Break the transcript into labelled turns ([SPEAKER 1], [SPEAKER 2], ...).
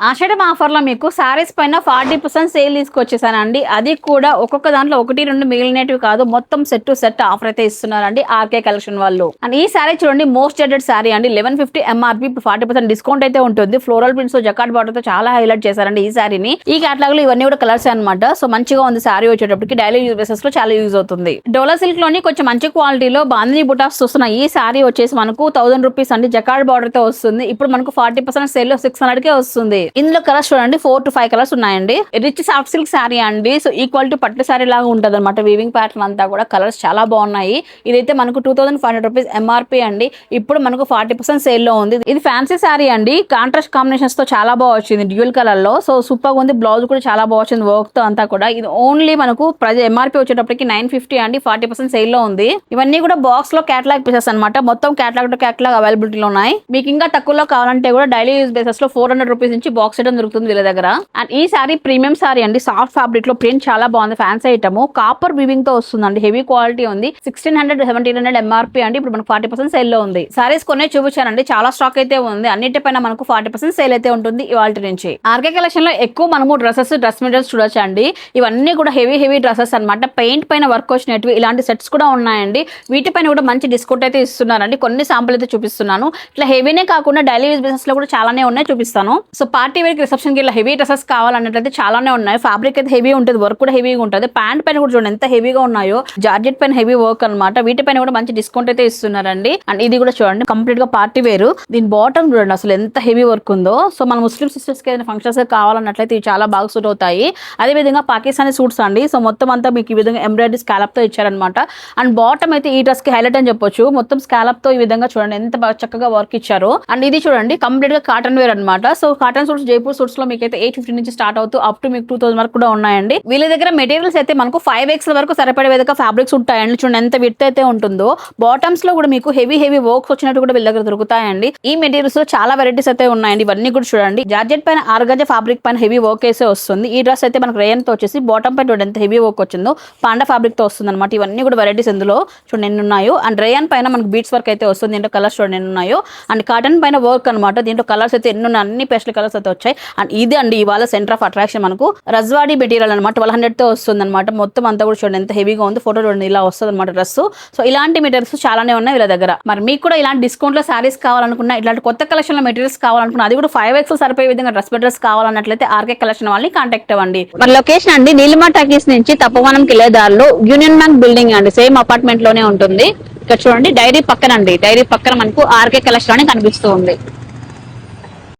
[SPEAKER 1] ఆషాఢం offer లో మీకు సారీస్ పైన 40% సేల్ తీసుకొచ్చేసానండి. అది కూడా ఒక్కొక్క దాంట్లో 1-2 మిగిలినవి కాదు, మొత్తం సెట్ టు సెట్ ఆఫర్ అయితే ఇస్తున్నారండి ఆర్కే కలెక్షన్ వాళ్ళు. అండ్ ఈ సారీ చూడండి, మోస్ట్ జెడెడ్ సారీ అండి. 1150 MRP, ఇప్పుడు 40% డిస్కౌంట్ అయితే ఉంటుంది. ఫ్లోరల్ ప్రింట్స్ తో జకాట్ బార్డర్ తో చాలా హైలైట్ చేశారండి ఈ సారీని. ఈ కేటలాగ్ లో ఇవన్నీ కూడా కలర్స్ అనమాట. సో మంచిగా ఉంది సారీ వచ్చేటప్పటికి, డైలీ యూజ్ బేసెస్ లో చాలా యూజ్ అవుతుంది. డోలా సిల్క్ లోని కొంచెం మంచి క్వాలిటీలో బాందిని బుటాస్ చూస్తున్న ఈ సారీ వచ్చేసి మనకు 1000 రూపీస్ అండి, జకాట్ బార్డర్ తో వస్తుంది. ఇప్పుడు మనకు 40% సేల్ లో 600 కే వస్తుంది. ఇందులో కలర్స్ చూడండి, 4 to 5 కలర్స్ ఉన్నాయండి. రిచ్ సాఫ్ట్ సిల్క్ శారీ అండి. సో ఈక్వల్ టు పట్టు శారీ లాగా ఉంటది అనమాట. వీవింగ్ ప్యాటర్న్ అంతా కూడా కలర్స్ చాలా బాగున్నాయి. ఇదైతే మనకు 2500 రూపీస్ MRP అండి. ఇప్పుడు మనకు 40% సేల్ లో ఉంది. ఇది ఫ్యాన్సీ శారీ అండి, కాంట్రాస్ట్ కాంబినేషన్స్ తో చాలా బాగా వచ్చింది డ్యూయల్ కలర్ లో. సో సూపర్ గా ఉంది. బ్లౌజ్ కూడా చాలా బాగా వచ్చింది వర్క్ తో అంతా కూడా. ఇది ఓన్లీ మనకు MRP వచ్చేటప్పటికి 950 అండి, 40% సేల్ లో ఉంది. ఇవన్నీ కూడా బాక్స్ లో కేటలాగ్ పీసెస్ అనమాట. మొత్తం కేటలాగ్ టు కేటలాగ్ అవైలబిలిటీలో ఉన్నాయి. మీకు ఇంకా తక్కువలో కావాలంటే కూడా డైలీ యూజ్ బేసెస్ లో 400 రూపీస్ నుంచి బాక్స్ ఐటమ్ దొరుకుతుంది వీళ్ళ దగ్గర. అండ్ ఈ సారీ ప్రీమియం సారీ అండి, సాఫ్ట్ ఫ్యాబ్రిక్ లో ప్రింట్ చాలా బాగుంది. ఫ్యాన్సీ ఐటమ్ కాపర్ వీవింగ్ తో వస్తుందండి, హెవీ క్వాలిటీ ఉంది. 1600-1700 MRP అండి. ఇప్పుడు మనకు 40% సేల్ లో ఉంది. సారీస్ కొనే చూపించానండి, చాలా స్టాక్ అయితే ఉంది. అన్నిటిపైన మనకు 40% సేల్ అయితే ఉంటుంది ఇవాళ నుంచి. ఆర్కే కలెక్షన్ లో ఎక్కువ మనము డ్రెస్ మెటీరియల్స్ చూడొచ్చండి. ఇవన్నీ కూడా హెవీ డ్రెస్సెస్ అనమాట. పెయింట్ పైన వర్క్ వచ్చినట్టు ఇలాంటి సెట్స్ కూడా ఉన్నాయండి. వీటిపైన కూడా మంచి డిస్కౌంట్ అయితే ఇస్తున్నారండి. కొన్ని శాంపుల్ అయితే చూపిస్తున్నాను. ఇట్లా హెవీనే కాకుండా డైలీ యూజ్ బిజినెస్ లో కూడా చాలానే ఉన్నాయి, చూపిస్తాను. సో పార్టీ వేర్ రిసెప్షన్ కి ఇలా హెవీ డ్రెస్సెస్ కావాలన్నట్లయితే చాలానే ఉన్నాయి. ఫ్యాబ్రిక్ అయితే హెవీ ఉంటుంది, వర్క్ కూడా హెవీగా ఉంటుంది. ప్యాంట్ పైన కూడా చూడండి ఎంత హెవీగా ఉన్నాయో. జార్జెట్ పైన హెవీ వర్క్ అనమాట. వీటిపైన కూడా మంచి డిస్కౌంట్ అయితే ఇస్తున్నారండి. అండ్ ఇది కూడా చూడండి, కంప్లీట్ గా పార్టీ వేరు. దీని బాటమ్ చూడండి అసలు ఎంత హెవీ వర్క్ ఉందో. సో మన ముస్లిం సిస్టర్స్ కి ఏదైనా ఫంక్షన్స్ కావాలన్నట్లయితే ఇవి చాలా బాగా సూట్ అవుతాయి. అదే విధంగా పాకిస్తానీ సూట్స్ అండి. సో మొత్తం అంతా మీకు ఈ విధంగా ఎంబ్రాయిడరీ స్కాలప్ తో ఇచ్చారనమాట. అండ్ బాటమ్ అయితే ఈ డ్రెస్ కి హైలైట్ అని చెప్పొచ్చు. మొత్తం స్కాలప్ తో ఈ విధంగా చూడండి ఎంత బాగా చక్కగా వర్క్ ఇచ్చారు. అండ్ ఇది చూడండి కంప్లీట్ గా కాటన్ వేర్ అనమాట. So cotton suits, Jaipur suits లో మీకు అయితే 850 నుంచి స్టార్ట్ అవుతూ అప్ టు మీకు 2000 వరకు కూడా ఉన్నాయండి. వీళ్ళ దగ్గర మెటీరియల్స్ అయితే మనకు 5x వరకు సరిపడే విధంగా ఫ్యాబ్రిక్స్ ఉంటాయండి. చూడండి ఎంత విడ్త్ అయితే ఉంటుందో. బాటమ్స్ లో కూడా మీకు హెవీ వర్క్స్ వచ్చినట్టు కూడా వీళ్ళ దగ్గర దొరుకుతాయండి. ఈ మెటీరియల్స్ లో చాలా వెరైటీస్ అయితే ఉన్నాయండి. ఇవన్నీ కూడా చూడండి, జార్జెట్ పైన ఆర్గాంజా ఫ్యాబ్రిక్ పైన హెవీ వర్క్ అయితే వస్తుంది. ఈ డ్రెస్ అయితే మనకు రేయన్ తో వచ్చేసి బాటమ్ పైన చూడండి ఎంత హెవీ వర్క్ వచ్చిందో. పాండా ఫ్యాబ్రిక్ తో వస్తుంది అనమాట. ఇవన్నీ కూడా వెరైటీస్ ఇందులో చూడండి ఎన్ని ఉన్నాయో. అండ్ రేయన్ పైన మనకు బీట్స్ వర్క్ అయితే వస్తుంది. దీంట్లో కలర్స్ చూడండి ఎన్ని ఉన్నాయో. అండ్ కాటన్ పైన వర్క్ అనమాట. దీంట్లో కలర్స్ అయితే ఎన్ని ఉన్నాయి, అన్ని పేస్టల్ కలర్స్ అయితే వచ్చాయి. అండ్ ఇది అండి ఇవాళ సెంటర్ ఆఫ్ అట్రాక్షన్ మనకు రజ్వాడి మెటీరియల్ అనమాట. 1200 తో వస్తుంది అనమాట. మొత్తం అంతా కూడా చూడండి ఎంత హెవీగా ఉంది. ఫోటో చూడండి ఇలా వస్తుంది అనమాట డ్రెస్. సో ఇలాంటి మెటీరియల్స్ చాలానే ఉన్నాయి వీళ్ళ దగ్గర. మరి మీకు కూడా ఇలాంటి డిస్కౌంట్ లో సారీస్ కావాలనుకున్నా, ఇలాంటి కొత్త కలెక్షన్ లో మెటీరియల్స్ కావాలనుకున్నా, అది కూడా 5x సరిపోయే విధంగా డ్రెస్ మెటీరియల్స్ కావాలన్నట్లయితే ఆర్కే కలెక్షన్ వాళ్ళని కాంటాక్ట్ అవ్వండి. మరి లొకేషన్ అండి నీలిమా టాకీస్ నుంచి తప్పవనంకి వెళ్ళే దారిలో యూనియన్ బ్యాంక్ బిల్డింగ్ అండి, సేమ్ అపార్ట్మెంట్ లోనే ఉంటుంది. ఇక్కడ చూడండి డైరీ పక్కన అండి, డైరీ పక్కన మనకు ఆర్కే కలెక్షన్ అని కనిపిస్తూ ఉంది.